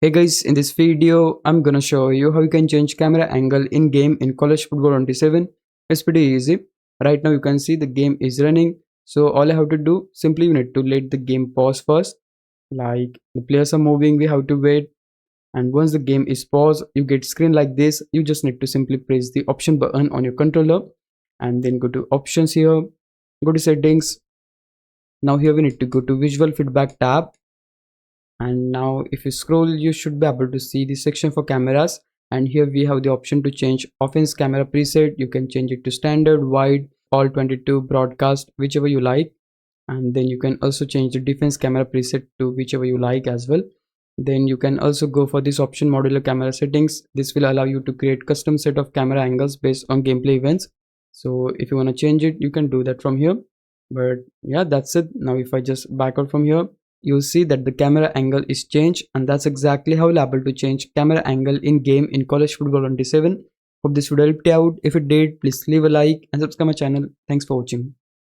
Hey guys, in this video, I'm gonna show you how you can change camera angle in game in College Football 27. It's pretty easy. Right now you can see the game is running. So all I have to do, simply you need to let the game pause first. Like the players are moving, we have to wait. And once the game is paused, you get screen like this. You just need to simply press the option button on your controller and then go to options here, go to settings. Now here we need to go to visual feedback tab, and now if you scroll you should be able to see the section for cameras, and here we have the option to change offense camera preset. You can change it to standard, wide, all 22, broadcast, whichever you like. And then you can also change the defense camera preset to whichever you like as well. Then you can also go for this option, modular camera settings. This will allow you to create custom set of camera angles based on gameplay events. So if you want to change it, you can do that from here. But yeah, that's it. Now if I just back out from here, you'll see that the camera angle is changed, and that's exactly how you'll able to change camera angle in game in College Football 27. Hope this video helped you out. If it did, please leave a like and subscribe my channel. Thanks for watching.